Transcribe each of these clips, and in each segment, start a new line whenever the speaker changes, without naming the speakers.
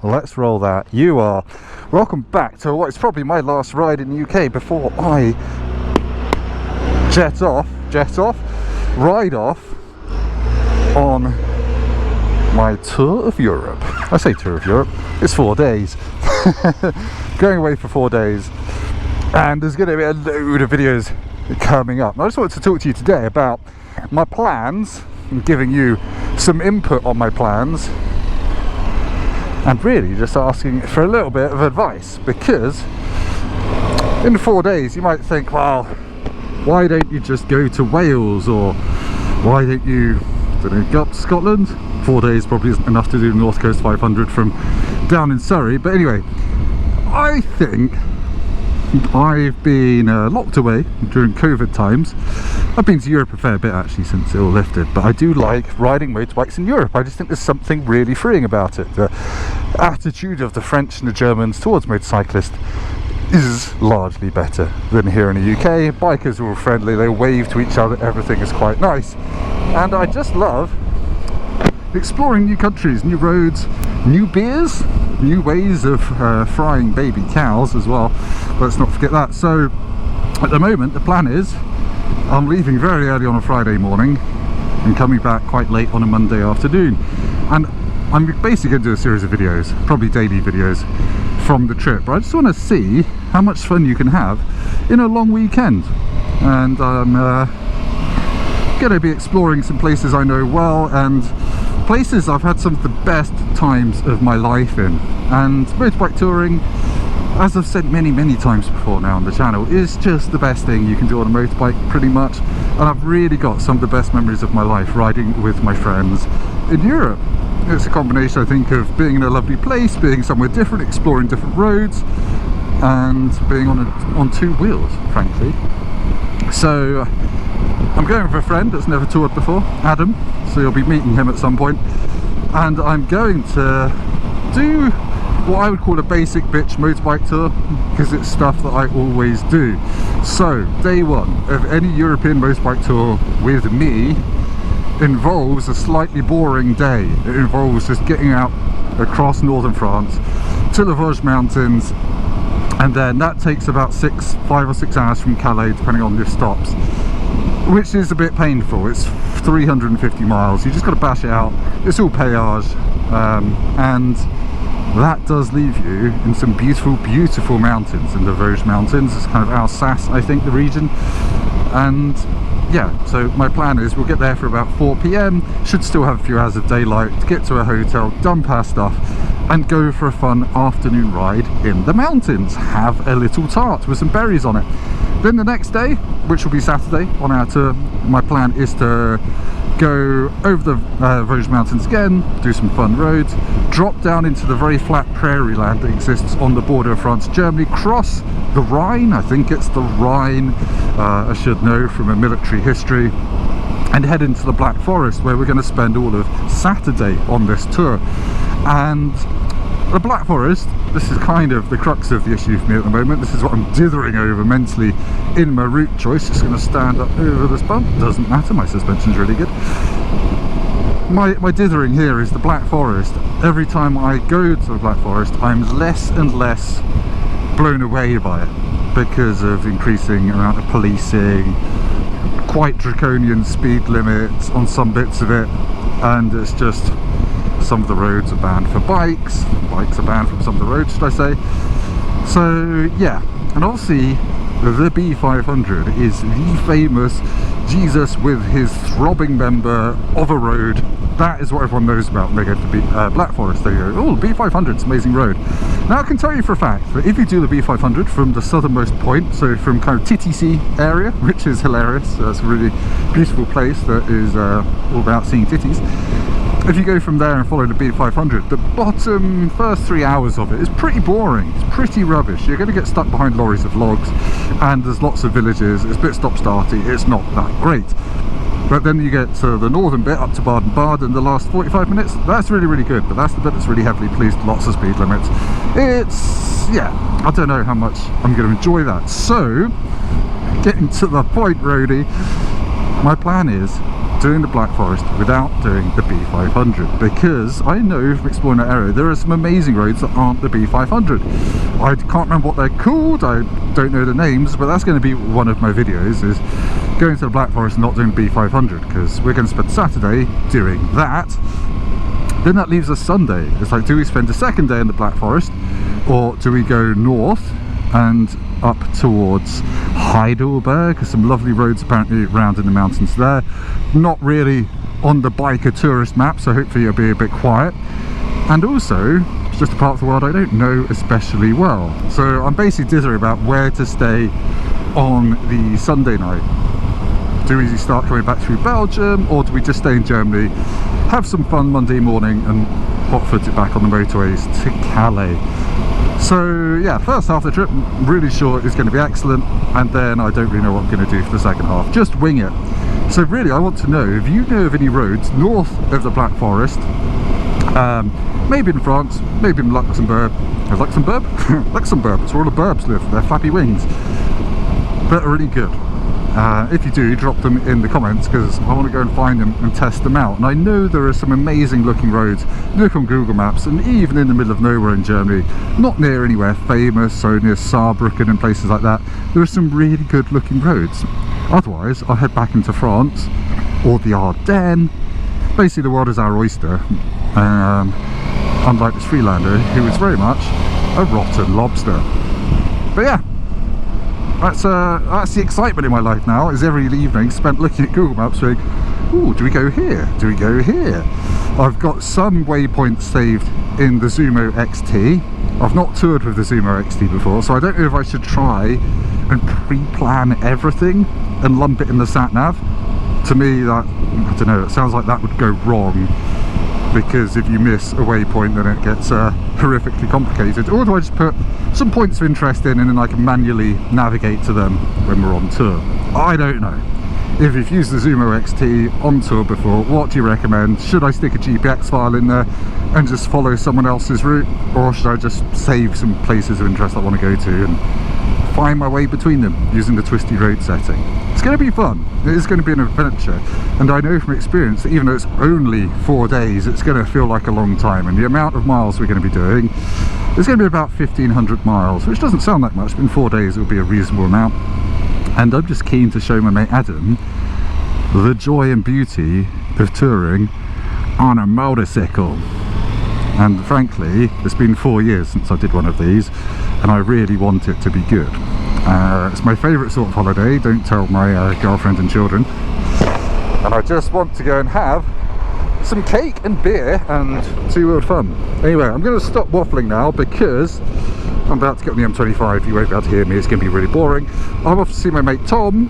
let's roll that. You are welcome back to what is probably my last ride in the UK before I ride off on my tour of Europe. I say tour of Europe, it's 4 days. Going away for 4 days, and there's going to be a load of videos coming up. I just wanted to talk to you today about my plans and giving you some input on my plans, and really just asking for a little bit of advice, because in 4 days you might think, well, why don't you just go to Wales, or why don't you, I don't know, go up to Scotland? 4 days probably isn't enough to do the North Coast 500 from down in Surrey. But anyway, I think I've been locked away during COVID times. I've been to Europe a fair bit actually since it all lifted, but I do like riding motorbikes in Europe. I just think there's something really freeing about it. The attitude of the French and the Germans towards motorcyclists is largely better than here in the UK. Bikers are all friendly, they wave to each other, everything is quite nice. And I just love exploring new countries, new roads, new beers, new ways of frying baby cows as well. Let's not forget that. So at the moment the plan is I'm leaving very early on a Friday morning and coming back quite late on a Monday afternoon, and I'm basically going to do a series of videos, probably daily videos from the trip. But I just want to see how much fun you can have in a long weekend, and I'm going to be exploring some places I know well, and places I've had some of the best times of my life in. And motorbike touring, as I've said many times before now on the channel, is just the best thing you can do on a motorbike pretty much. And I've really got some of the best memories of my life riding with my friends in Europe. It's a combination, I think, of being in a lovely place, being somewhere different, exploring different roads, and being on two wheels, frankly. So I'm going with a friend that's never toured before, Adam, so you'll be meeting him at some point, and I'm going to do what I would call a basic bitch motorbike tour, because it's stuff that I always do. So day one of any European motorbike tour with me involves a slightly boring day. It involves just getting out across northern France to the Vosges mountains, and then that takes about 5 or 6 hours from Calais, depending on your stops, which is a bit painful. It's 350 miles, you just got to bash it out. It's all péage, and that does leave you in some beautiful mountains in the Vosges mountains. It's kind of Alsace, I think, the region. And yeah, so my plan is we'll get there for about 4 PM, should still have a few hours of daylight, to get to a hotel, dump our stuff, and go for a fun afternoon ride in the mountains. Have a little tart with some berries on it. Then the next day, which will be Saturday on our tour, my plan is to go over the Vosges mountains again, do some fun roads, drop down into the very flat prairie land that exists on the border of France, Germany, cross the Rhine, I think it's the Rhine, I should know from a military history, and head into the Black Forest, where we're going to spend all of Saturday on this tour. And the Black Forest, this is kind of the crux of the issue for me at the moment. This is what I'm dithering over mentally in my route choice. Just going to stand up over this bump, doesn't matter, my suspension's really good. My dithering here is the Black Forest. Every time I go to the Black Forest, I'm less and less blown away by it, because of increasing amount of policing, quite draconian speed limits on some bits of it, and it's just, some of the roads are banned for bikes are banned from some of the roads, should I say. So yeah, and obviously the B500 is the famous Jesus with his throbbing member of a road. That is what everyone knows about when they go to Black Forest. They go, oh, B500's an amazing road. Now I can tell you for a fact that if you do the B500 from the southernmost point, so from kind of TTC area, which is hilarious, it's a really beautiful place that is all about seeing titties. If you go from there and follow the B500, the bottom first 3 hours of it is pretty boring. It's pretty rubbish. You're going to get stuck behind lorries of logs, and there's lots of villages. It's a bit stop-starty. It's not that great. But then you get to the northern bit, up to Baden-Baden, the last 45 minutes. That's really good, but that's the bit that's really heavily policed, lots of speed limits. It's, yeah, I don't know how much I'm going to enjoy that. So, getting to the point, Rody, my plan is doing the Black Forest without doing the B500, because I know from exploring that area there are some amazing roads that aren't the B500. I can't remember what they're called, I don't know the names, but that's going to be one of my videos, is going to the Black Forest and not doing B500, because we're going to spend Saturday doing that. Then that leaves us Sunday. It's like, do we spend a second day in the Black Forest, or do we go north and up towards Heidelberg? Some lovely roads apparently around in the mountains there. Not really on the biker tourist map, so hopefully it'll be a bit quiet. And also, it's just a part of the world I don't know especially well. So I'm basically dithering about where to stay on the Sunday night. Do we start coming back through Belgium, or do we just stay in Germany, have some fun Monday morning and hot-foot it back on the motorways to Calais? So yeah, first half of the trip, I'm really sure is going to be excellent, and then I don't really know what I'm going to do for the second half. Just wing it. So really, I want to know if you know of any roads north of the Black Forest, maybe in France, maybe in Luxembourg. Luxembourg? Luxembourg, it's where all the burbs live, their flappy wings, that are really good. If you do, drop them in the comments, because I want to go and find them and test them out. And I know there are some amazing looking roads, look on Google Maps, and even in the middle of nowhere in Germany, not near anywhere famous, so near Saarbrücken and places like that, there are some really good looking roads. Otherwise, I'll head back into France or the Ardennes. Basically, the world is our oyster, unlike this Freelander, who is very much a rotten lobster. But yeah, that's the excitement in my life now, is every evening spent looking at Google Maps saying, ooh, do we go here? Do we go here? I've got some waypoints saved in the Zumo XT. I've not toured with the Zumo XT before, so I don't know if I should try and pre-plan everything and lump it in the sat-nav. To me, that, I don't know, it sounds like that would go wrong, because if you miss a waypoint then it gets horrifically complicated. Or do I just put some points of interest in and then I can manually navigate to them when we're on tour? I don't know. If you've used the Zumo XT on tour before, what do you recommend? Should I stick a GPX file in there and just follow someone else's route, or should I just save some places of interest I want to go to and find my way between them using the twisty road setting? It's going to be fun. It is going to be an adventure, and I know from experience that even though it's only 4 days, it's going to feel like a long time. And the amount of miles we're going to be doing is going to be about 1,500 miles, which doesn't sound like much, but in 4 days it will be a reasonable amount. And I'm just keen to show my mate Adam the joy and beauty of touring on a motorcycle. And frankly, it's been 4 years since I did one of these, and I really want it to be good. It's my favourite sort of holiday, don't tell my girlfriend and children. And I just want to go and have some cake and beer and two-wheeled fun. Anyway, I'm going to stop waffling now, because I'm about to get on the M25. You won't be able to hear me, it's going to be really boring. I'm off to see my mate Tom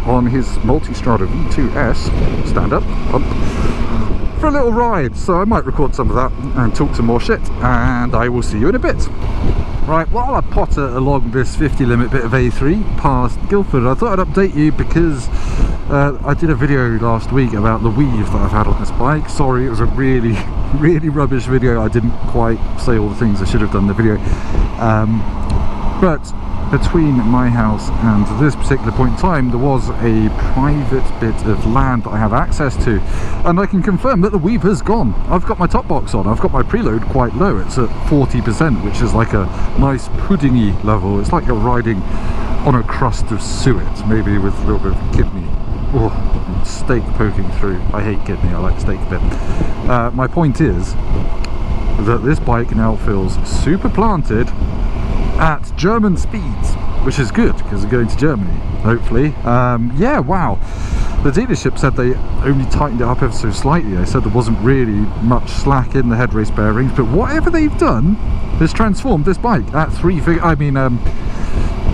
on his Multistrada V2S stand-up pump for a little ride, so I might record some of that and talk some more shit, and I will see you in a bit. Right, while I potter along this 50 limit bit of A3 past Guildford, I thought I'd update you, because I did a video last week about the weave that I've had on this bike. Sorry, it was a really rubbish video. I didn't quite say all the things I should have done in the video, but between my house and this particular point in time, there was a private bit of land that I have access to, and I can confirm that the weave has gone. I've got my top box on, I've got my preload quite low, it's at 40%, which is like a nice puddingy level. It's like you're riding on a crust of suet, maybe with a little bit of kidney. Oh, steak poking through. I hate kidney, I like steak a bit. My point is that this bike now feels super planted at German speeds, which is good because we're going to Germany, hopefully. Yeah, wow. The dealership said they only tightened it up ever so slightly. They said there wasn't really much slack in the head race bearings, but whatever they've done has transformed this bike at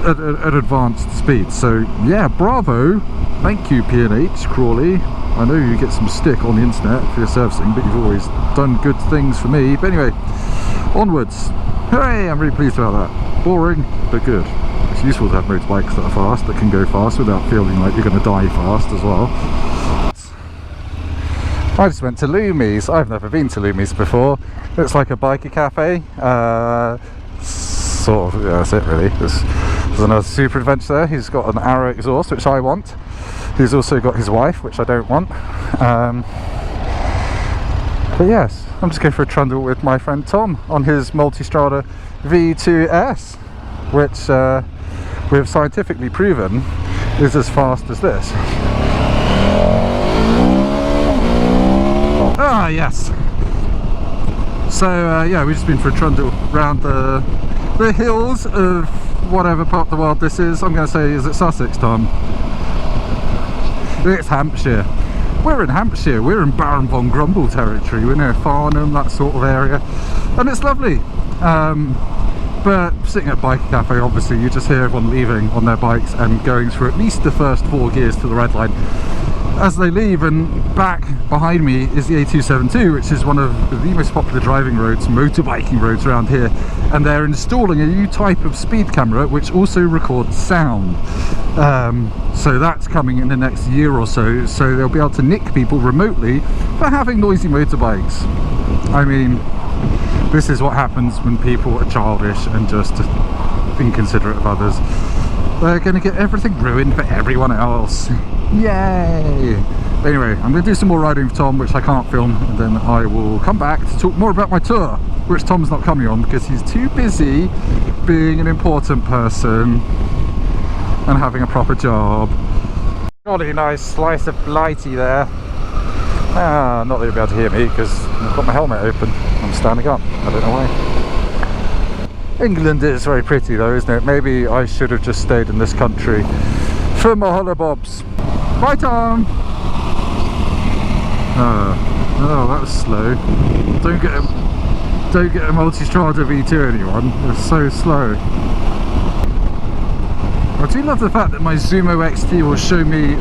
at advanced speed. So yeah, bravo. Thank you, P&H Crawley. I know you get some stick on the internet for your servicing, but you've always done good things for me. But anyway, onwards. Hooray, I'm really pleased about that. Boring, but good. It's useful to have motorbikes that are fast, that can go fast without feeling like you're going to die fast as well. I just went to Lumis. I've never been to Lumis before. Looks like a biker cafe. Sort of, yeah, that's it really. There's another super adventure there. He's got an Arrow exhaust, which I want. He's also got his wife, which I don't want. But yes, I'm just going for a trundle with my friend Tom on his Multistrada V2S, which we've scientifically proven is as fast as this. Ah, yes. So yeah, we've just been for a trundle around the hills of whatever part of the world this is. I'm going to say, is it Sussex, Tom? It's Hampshire. We're in Hampshire. We're in Baron von Grumble territory. We're near Farnham, that sort of area, and it's lovely. But sitting at a bike cafe, obviously you just hear everyone leaving on their bikes and going through at least the first 4 gears to the red line as they leave. And back behind me is the A272, which is one of the most popular driving roads, motorbiking roads around here, and they're installing a new type of speed camera which also records sound. So that's coming in the next year or so, so they'll be able to nick people remotely for having noisy motorbikes. I mean, this is what happens when people are childish and just inconsiderate of others. They're going to get everything ruined for everyone else. Yay! Anyway, I'm going to do some more riding with Tom, which I can't film, and then I will come back to talk more about my tour, which Tom's not coming on because he's too busy being an important person and having a proper job. Jolly nice slice of blighty there. Not that you'll be able to hear me because I've got my helmet open. I'm standing up. I don't know why. England is very pretty though, isn't it? Maybe I should have just stayed in this country for my hollabobs. Bye, Tom! Oh, that was slow. Don't get a Multistrada V2, anyone. It's so slow. I do love the fact that my Zumo XT will show me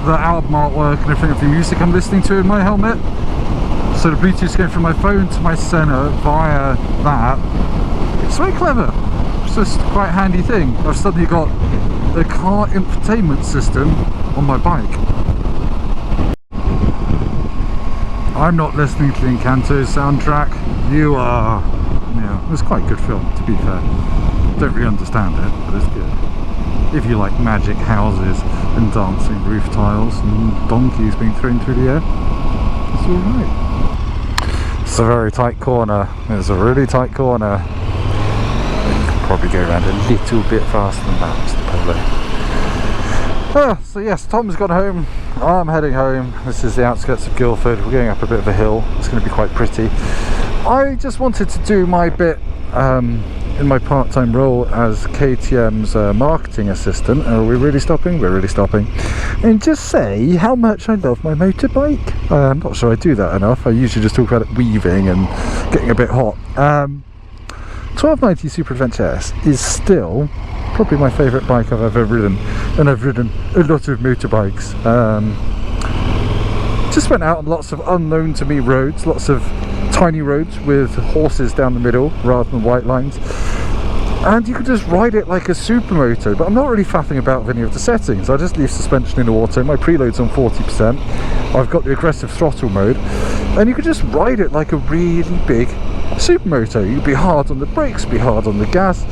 the album artwork and everything of the music I'm listening to in my helmet. So the Bluetooth's going from my phone to my center via that. It's very clever. It's just quite a handy thing. I've suddenly got a car infotainment system on my bike. I'm not listening to the Encanto soundtrack. You are. Yeah, it's quite a good film, to be fair. Don't really understand it, but it's good. If you like magic houses and dancing roof tiles and donkeys being thrown through the air, it's alright. It's a very tight corner. It's a really tight corner. You can probably go around a little bit faster than that, Mr. Polo. So yes, Tom's gone home. I'm heading home. This is the outskirts of Guildford. We're going up a bit of a hill. It's going to be quite pretty. I just wanted to do my bit in my part-time role as KTM's marketing assistant. Are we really stopping? We're really stopping. And just say how much I love my motorbike. I'm not sure I do that enough. I usually just talk about it weaving and getting a bit hot. 1290 Super Adventure S is still probably my favourite bike I've ever ridden, and I've ridden a lot of motorbikes. Just went out on lots of unknown to me roads, lots of tiny roads with horses down the middle rather than white lines, and you could just ride it like a supermoto. But I'm not really faffing about with any of the settings. I just leave suspension in auto, my preload's on 40%, I've got the aggressive throttle mode, and you could just ride it like a really big supermoto. You'd be hard on the brakes, be hard on the gas,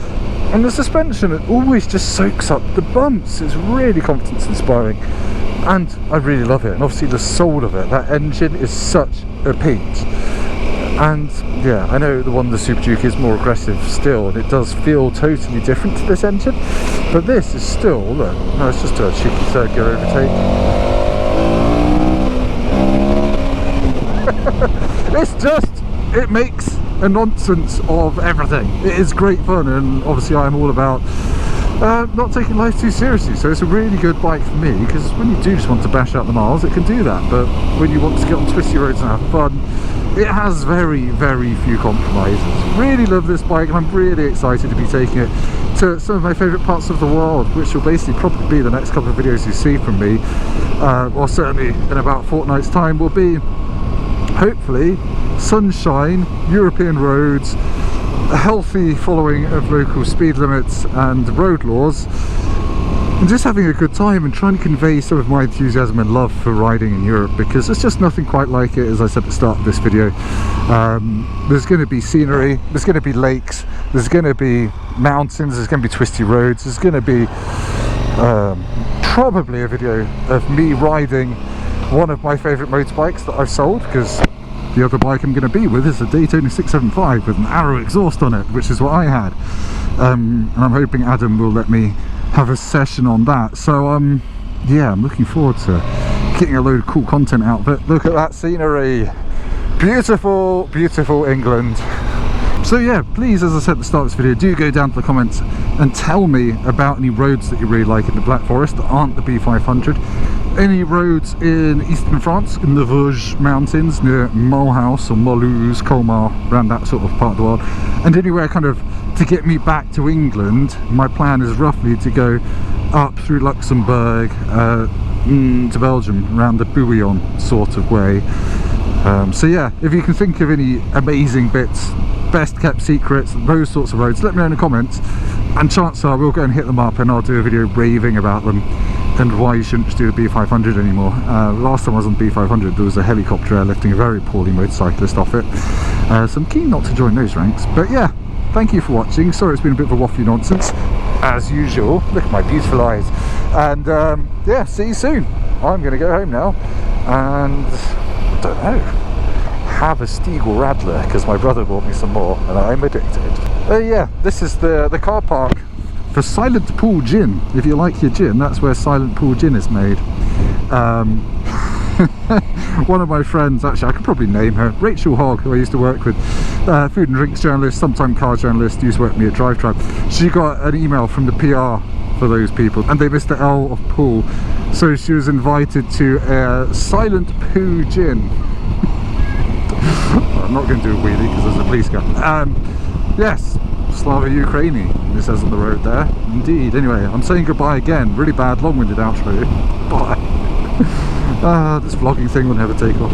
and the suspension, it always just soaks up the bumps. It's really confidence inspiring, and I really love it. And obviously the soul of it, that engine is such a peach. And yeah, I know the Super Duke is more aggressive still, and it does feel totally different to this engine, but this is still, look, no, it's just a cheeky third gear overtake. It's just, it makes a nonsense of everything. It is great fun, and obviously I'm all about not taking life too seriously, so it's a really good bike for me, because when you do just want to bash out the miles, it can do that. But when you want to get on twisty roads and have fun, it has very, very few compromises. Really love this bike, and I'm really excited to be taking it to some of my favourite parts of the world, which will basically probably be the next couple of videos you see from me, or certainly in about a fortnight's time will be, hopefully, sunshine, European roads, a healthy following of local speed limits and road laws, and just having a good time and trying to convey some of my enthusiasm and love for riding in Europe, because there's just nothing quite like it. As I said at the start of this video, there's going to be scenery, there's going to be lakes, there's going to be mountains, there's going to be twisty roads, there's going to be probably a video of me riding one of my favourite motorbikes that I've sold, because the other bike I'm going to be with is a Daytona 675 with an Arrow exhaust on it, which is what I had. And I'm hoping Adam will let me have a session on that. So yeah, I'm looking forward to getting a load of cool content out of it. Look at that scenery. Beautiful, beautiful England. So yeah, please, as I said at the start of this video, do go down to the comments and tell me about any roads that you really like in the Black Forest that aren't the B500. Any roads in eastern France, in the Vosges mountains, near Mulhouse or Mulhouse, Colmar, around that sort of part of the world. And anywhere kind of to get me back to England. My plan is roughly to go up through Luxembourg to Belgium, around the Bouillon sort of way. So yeah, if you can think of any amazing bits, best kept secrets, those sorts of roads, let me know in the comments, and chances are we'll go and hit them up and I'll do a video raving about them and why you shouldn't just do the B500 anymore. Last time I was on the B500 there was a helicopter airlifting a very poorly motorcyclist off it, so I'm keen not to join those ranks. But yeah, thank you for watching. Sorry it's been a bit of a waffly nonsense as usual. Look at my beautiful eyes. And yeah, see you soon. I'm going to go home now and I don't know, have a Stiegel Radler, because my brother bought me some more and I'm addicted. Yeah, this is the car park for Silent Pool Gin. If you like your gin, that's where Silent Pool Gin is made. One of my friends, actually I could probably name her, Rachel Hogg, who I used to work with, food and drinks journalist, sometime car journalist, used to work with me at Drive Tribe. She got an email from the PR for those people and they missed the L of pool, so she was invited to a Silent Poo Gin. I'm not going to do a wheelie because there's a police car. Yes, Slava Ukraini, it says on the road there. Indeed. Anyway, I'm saying goodbye again. Really bad, long-winded outro. Bye. This vlogging thing will never take off.